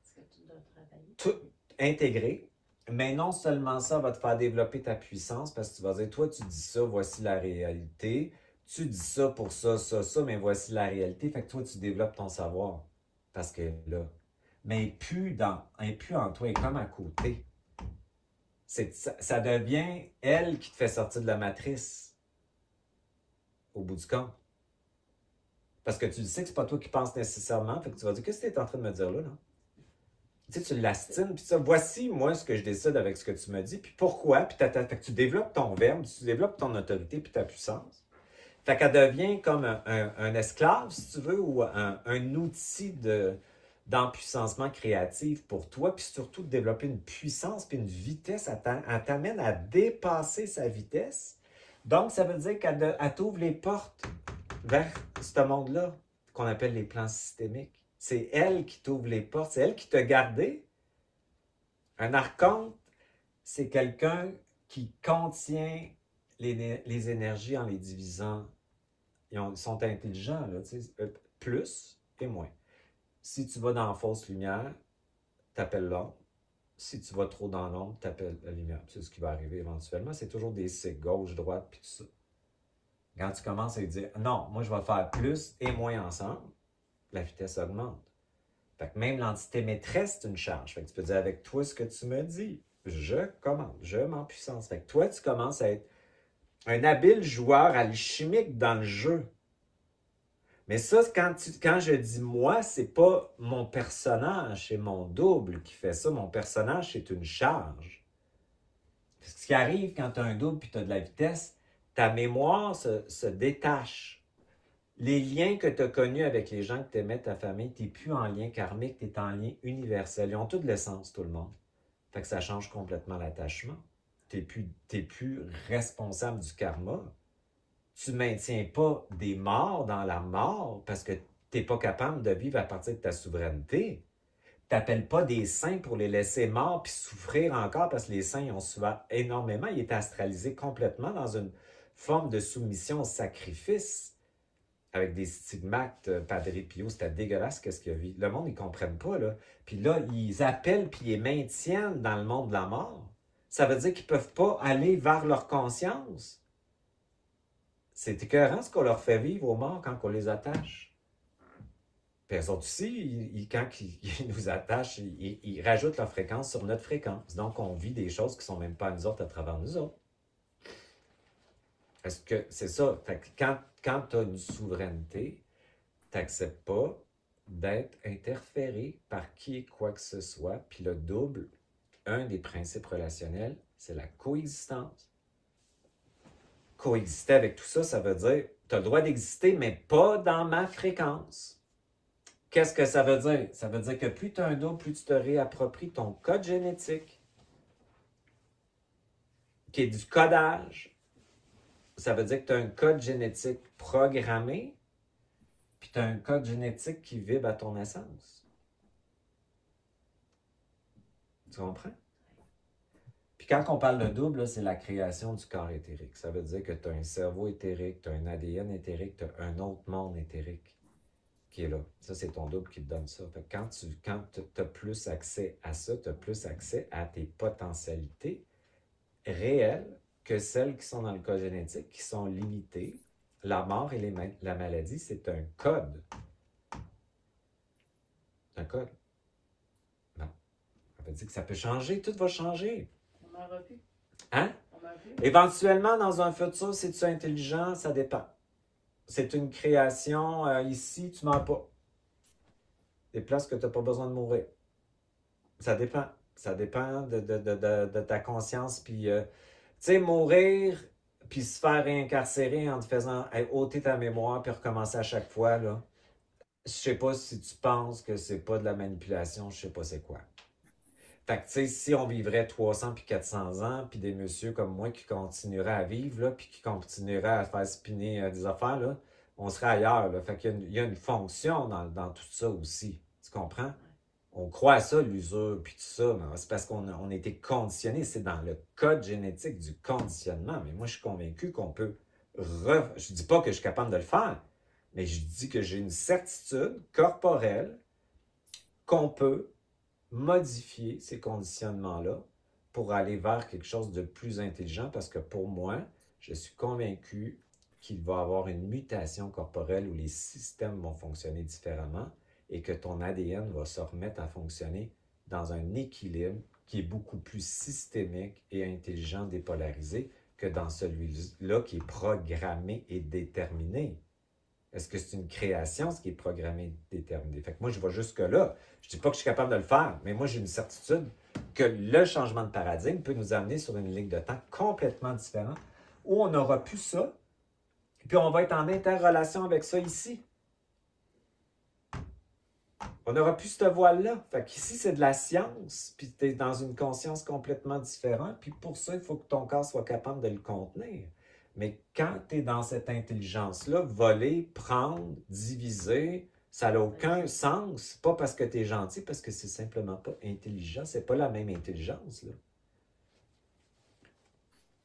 Est-ce que tu dois travailler? tout intégré. Mais non seulement ça, elle va te faire développer ta puissance parce que tu vas dire, toi, tu dis ça, voici la réalité. Tu dis ça pour ça, ça, ça, mais voici la réalité. Fait que toi, tu développes ton savoir parce que là. Mais elle n'est plus en toi, elle est comme à côté. Ça devient elle qui te fait sortir de la matrice au bout du compte. Parce que tu sais que c'est pas toi qui penses nécessairement. Fait que tu vas dire, qu'est-ce que tu es en train de me dire là? Tu sais, tu l'astines, puis ça, voici moi ce que je décide avec ce que tu me dis, puis pourquoi, puis fait que tu développes ton verbe, tu développes ton autorité, puis ta puissance. Fait qu'elle devient comme un esclave, si tu veux, ou un outil d'empuissancement créatif pour toi, puis surtout de développer une puissance, puis une vitesse, elle t'amène à dépasser sa vitesse. Donc, ça veut dire qu'elle t'ouvre les portes vers ce monde-là, qu'on appelle les plans systémiques. C'est elle qui t'ouvre les portes, c'est elle qui t'a gardé. Un archonte, c'est quelqu'un qui contient les énergies en les divisant. Ils sont intelligents, là, plus et moins. Si tu vas dans la fausse lumière, t'appelles l'ombre. Si tu vas trop dans l'ombre, t'appelles la lumière. C'est ce qui va arriver éventuellement. C'est toujours des cycles, gauche, droite, puis tout ça. Quand tu commences à dire, non, moi je vais faire plus et moins ensemble, la vitesse augmente. Fait que même l'entité maîtresse, c'est une charge. Fait que tu peux dire avec toi ce que tu me dis. Je commande, je m'empuissance. Fait que toi, tu commences à être un habile joueur alchimique dans le jeu. Mais ça, quand je dis moi, c'est pas mon personnage, c'est mon double qui fait ça. Mon personnage, c'est une charge. Ce qui arrive quand tu as un double et tu as de la vitesse, ta mémoire se détache. Les liens que tu as connus avec les gens que tu aimais, ta famille, tu n'es plus en lien karmique, tu es en lien universel. Ils ont toute l'essence, tout le monde. Fait que ça change complètement l'attachement. Tu n'es plus responsable du karma. Tu ne maintiens pas des morts dans la mort parce que tu n'es pas capable de vivre à partir de ta souveraineté. Tu n'appelles pas des saints pour les laisser morts puis souffrir encore parce que les saints ont souffert énormément. Ils étaient astralisés complètement dans une forme de soumission au sacrifice avec des stigmates. Padre Pio, c'était dégueulasse qu'est-ce qu'il a vu. Le monde, ils ne comprennent pas, là. Puis là, ils appellent puis ils maintiennent dans le monde de la mort. Ça veut dire qu'ils ne peuvent pas aller vers leur conscience. C'est écœurant ce qu'on leur fait vivre aux morts quand on les attache. Puis eux autres aussi, quand ils nous attachent, ils rajoutent leur fréquence sur notre fréquence. Donc, on vit des choses qui ne sont même pas à nous autres à travers nous autres. Est-ce que c'est ça? Fait que quand tu as une souveraineté, tu n'acceptes pas d'être interféré par qui et quoi que ce soit. Puis le double, un des principes relationnels, c'est la coexistence. Coexister avec tout ça, ça veut dire tu as le droit d'exister, mais pas dans ma fréquence. Qu'est-ce que ça veut dire? Ça veut dire que plus tu as un double, plus tu te réappropries ton code génétique, qui est du codage. Ça veut dire que tu as un code génétique programmé, puis tu as un code génétique qui vibre à ton essence. Tu comprends? Puis quand on parle de double, c'est la création du corps éthérique. Ça veut dire que tu as un cerveau éthérique, tu as un ADN éthérique, tu as un autre monde éthérique qui est là. Ça, c'est ton double qui te donne ça. Fait que quand tu as plus accès à ça, tu as plus accès à tes potentialités réelles que celles qui sont dans le code génétique, qui sont limitées. La mort et la maladie, c'est un code. Un code. Non. Ça veut dire que ça peut changer, tout va changer. On m'aura vu. Hein? On m'a vu. Éventuellement, dans un futur, si tu es intelligent, ça dépend. C'est une création. Ici, tu ne mens pas. Des places que tu n'as pas besoin de mourir. Ça dépend. Ça dépend de ta conscience. Puis, tu sais, mourir, puis se faire réincarcérer en te faisant ôter ta mémoire, puis recommencer à chaque fois, là. Je sais pas si tu penses que c'est pas de la manipulation, je sais pas c'est quoi. Fait que, tu sais, si on vivrait 300 puis 400 ans, puis des messieurs comme moi qui continueraient à vivre, là, puis qui continueraient à faire spinner des affaires, là, on serait ailleurs. Là. Fait qu'il y a une fonction dans tout ça aussi. Tu comprends? On croit à ça, l'usure, puis tout ça, mais c'est parce qu'on a été conditionné. C'est dans le code génétique du conditionnement. Mais moi, je suis convaincu qu'on peut... Je dis pas que je suis capable de le faire, mais je dis que j'ai une certitude corporelle qu'on peut modifier ces conditionnements-là pour aller vers quelque chose de plus intelligent parce que pour moi, je suis convaincu qu'il va y avoir une mutation corporelle où les systèmes vont fonctionner différemment et que ton ADN va se remettre à fonctionner dans un équilibre qui est beaucoup plus systémique et intelligent, dépolarisé, que dans celui-là qui est programmé et déterminé. Est-ce que c'est une création, ce qui est programmé, déterminé? Fait que moi, je vais jusque-là. Je ne dis pas que je suis capable de le faire, mais moi, j'ai une certitude que le changement de paradigme peut nous amener sur une ligne de temps complètement différente où on n'aura plus ça, puis on va être en interrelation avec ça ici. On n'aura plus cette voile-là. Fait qu'ici, c'est de la science, puis tu es dans une conscience complètement différente, puis pour ça, il faut que ton corps soit capable de le contenir. Mais quand tu es dans cette intelligence-là, voler, prendre, diviser, ça n'a aucun sens. Pas parce que tu es gentil, parce que c'est simplement pas intelligent. C'est pas la même intelligence, là.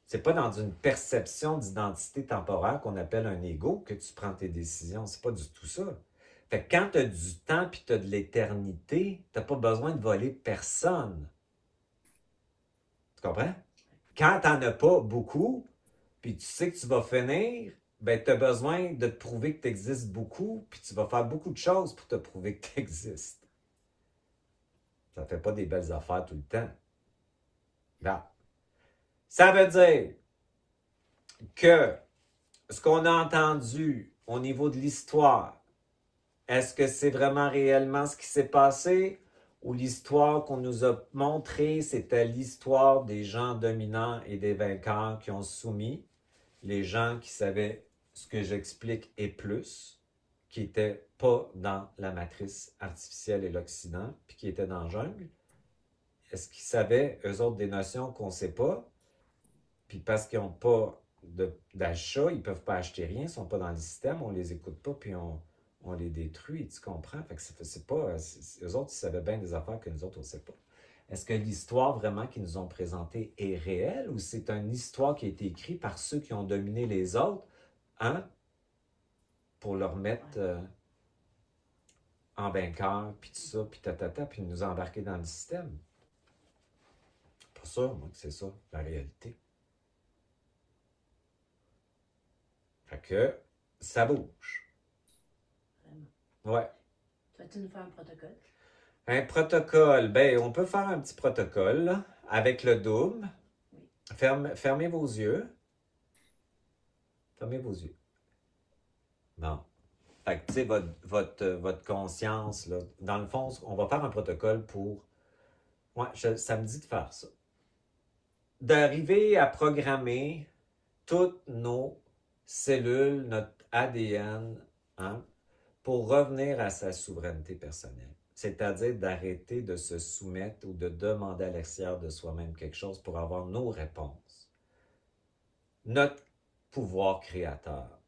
C'est pas dans une perception d'identité temporaire qu'on appelle un ego que tu prends tes décisions. C'est pas du tout ça. Fait que quand tu as du temps et tu as de l'éternité, tu n'as pas besoin de voler personne. Tu comprends? Quand tu n'en as pas beaucoup, puis tu sais que tu vas finir, ben tu as besoin de te prouver que tu existes beaucoup, puis tu vas faire beaucoup de choses pour te prouver que tu existes. Ça ne fait pas des belles affaires tout le temps. Non. Ça veut dire que ce qu'on a entendu au niveau de l'histoire, est-ce que c'est vraiment réellement ce qui s'est passé ou l'histoire qu'on nous a montrée, c'était l'histoire des gens dominants et des vainqueurs qui ont soumis, les gens qui savaient ce que j'explique et plus, qui n'étaient pas dans la matrice artificielle et l'Occident, puis qui étaient dans la jungle? Est-ce qu'ils savaient, eux autres, des notions qu'on ne sait pas? Puis parce qu'ils n'ont pas d'achat, ils ne peuvent pas acheter rien, ils ne sont pas dans le système, on ne les écoute pas, puis on les détruit, tu comprends? Fait que c'est pas... eux autres, ils savaient bien des affaires que nous autres, on ne sait pas. Est-ce que l'histoire vraiment qu'ils nous ont présentée est réelle ou c'est une histoire qui a été écrite par ceux qui ont dominé les autres, hein? Pour leur mettre en vainqueur, puis tout ça, puis puis nous embarquer dans le système. Pas sûr, moi, que c'est ça, la réalité. Fait que ça bouge. Vraiment. Ouais. Vas-tu nous faire un protocole? Un protocole, ben, on peut faire un petit protocole là, avec le double. Oui. Fermez vos yeux. Fermez vos yeux. Bon. Fait que, tu sais, votre conscience, là, dans le fond, on va faire un protocole pour... Ouais, ça me dit de faire ça. D'arriver à programmer toutes nos cellules, notre ADN, hein, pour revenir à sa souveraineté personnelle. C'est-à-dire d'arrêter de se soumettre ou de demander à l'extérieur de soi-même quelque chose pour avoir nos réponses. Notre pouvoir créateur,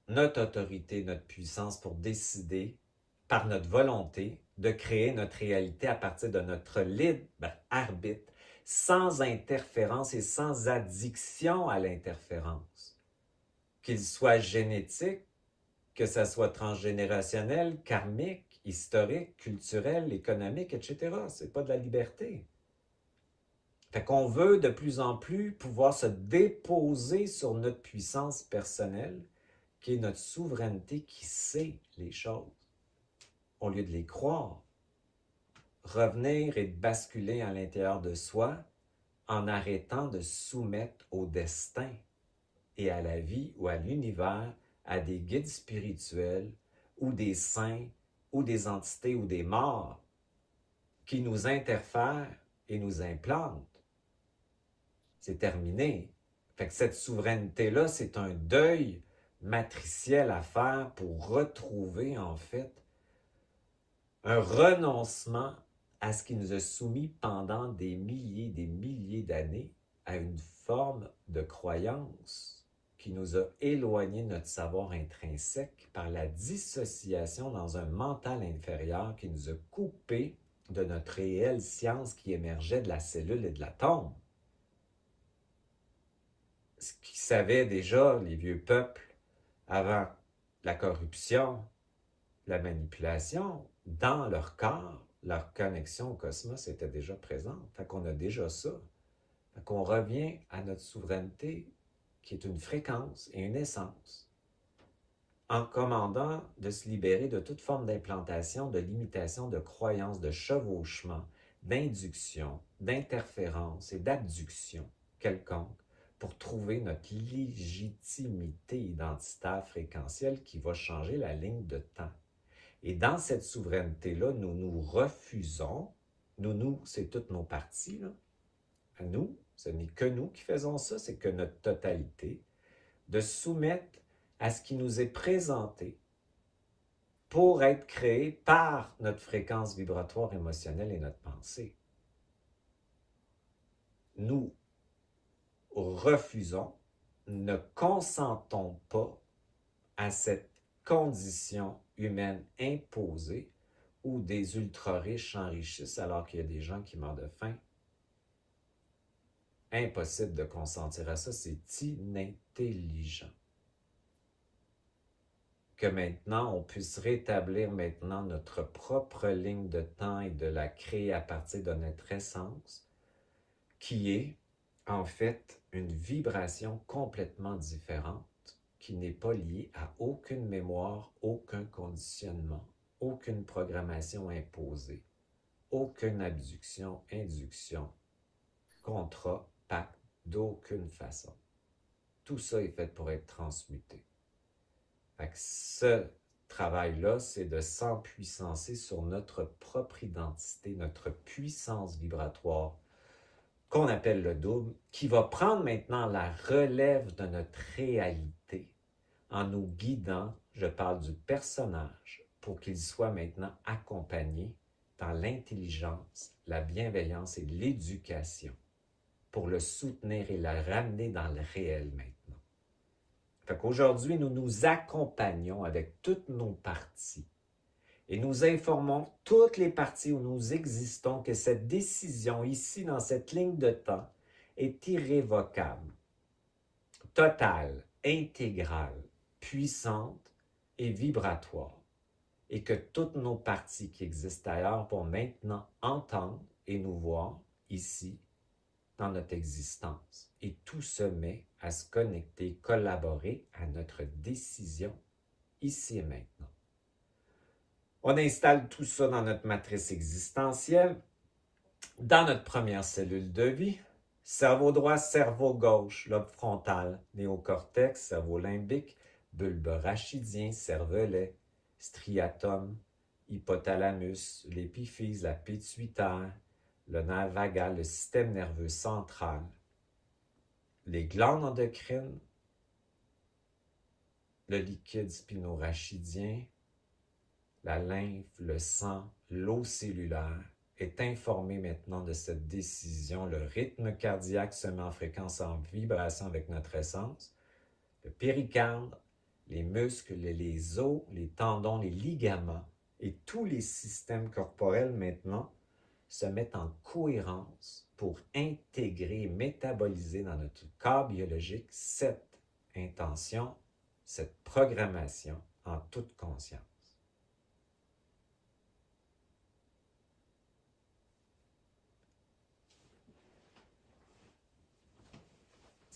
notre autorité, notre puissance pour décider par notre volonté de créer notre réalité à partir de notre libre arbitre, sans interférence et sans addiction à l'interférence. Qu'il soit génétique, que ça soit transgénérationnel, karmique, historique, culturel, économique, etc. C'est pas de la liberté. Fait qu'on veut de plus en plus pouvoir se déposer sur notre puissance personnelle, qui est notre souveraineté qui sait les choses, au lieu de les croire. Revenir et basculer à l'intérieur de soi en arrêtant de soumettre au destin et à la vie ou à l'univers, à des guides spirituels ou des saints ou des entités ou des morts qui nous interfèrent et nous implantent. C'est terminé. Fait que cette souveraineté-là, c'est un deuil matriciel à faire pour retrouver en fait un renoncement à ce qui nous a soumis pendant des milliers d'années à une forme de croyance qui nous a éloigné de notre savoir intrinsèque par la dissociation dans un mental inférieur qui nous a coupé de notre réelle science qui émergeait de la cellule et de l'atome. Ce qu'ils savaient déjà, les vieux peuples, avant la corruption, la manipulation, dans leur corps, leur connexion au cosmos était déjà présente. Fait qu'on a déjà ça. Fait qu'on revient à notre souveraineté qui est une fréquence et une essence, en commandant de se libérer de toute forme d'implantation, de limitation, de croyance, de chevauchement, d'induction, d'interférence et d'abduction quelconque pour trouver notre légitimité identitaire fréquentielle qui va changer la ligne de temps. Et dans cette souveraineté-là, nous nous refusons, nous, c'est toutes nos parties, là. Nous, ce n'est que nous qui faisons ça, c'est que notre totalité, de soumettre à ce qui nous est présenté pour être créé par notre fréquence vibratoire émotionnelle et notre pensée. Nous refusons, ne consentons pas à cette condition humaine imposée où des ultra-riches s'enrichissent alors qu'il y a des gens qui meurent de faim. Impossible de consentir à ça, c'est inintelligent. Que maintenant, on puisse rétablir maintenant notre propre ligne de temps et de la créer à partir de notre essence, qui est en fait une vibration complètement différente, qui n'est pas liée à aucune mémoire, aucun conditionnement, aucune programmation imposée, aucune abduction, induction, contrat, pacte, d'aucune façon. Tout ça est fait pour être transmuté. Fait que ce travail-là, c'est de s'empuissancer sur notre propre identité, notre puissance vibratoire, qu'on appelle le double, qui va prendre maintenant la relève de notre réalité en nous guidant, je parle du personnage, pour qu'il soit maintenant accompagné dans l'intelligence, la bienveillance et l'éducation, pour le soutenir et le ramener dans le réel maintenant. Fait qu'aujourd'hui, nous nous accompagnons avec toutes nos parties et nous informons toutes les parties où nous existons que cette décision ici, dans cette ligne de temps, est irrévocable, totale, intégrale, puissante et vibratoire, et que toutes nos parties qui existent ailleurs vont maintenant entendre et nous voir ici dans notre existence. Et tout se met à se connecter, collaborer à notre décision ici et maintenant. On installe tout ça dans notre matrice existentielle, dans notre première cellule de vie, cerveau droit, cerveau gauche, lobe frontal, néocortex, cerveau limbique, bulbe rachidien, cervelet, striatum, hypothalamus, l'épiphyse, la pituitaire, le nerf vagal, le système nerveux central, les glandes endocrines, le liquide spino-rachidien, la lymphe, le sang, l'eau cellulaire, est informé maintenant de cette décision. Le rythme cardiaque se met en fréquence, en vibration avec notre essence. Le péricarde, les muscles, les os, les tendons, les ligaments et tous les systèmes corporels maintenant se mettent en cohérence pour intégrer et métaboliser dans notre corps biologique cette intention, cette programmation en toute conscience.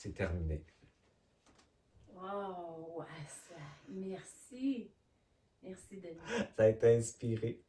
C'est terminé. Wow! Merci! Merci, Denis. Ça a été inspiré.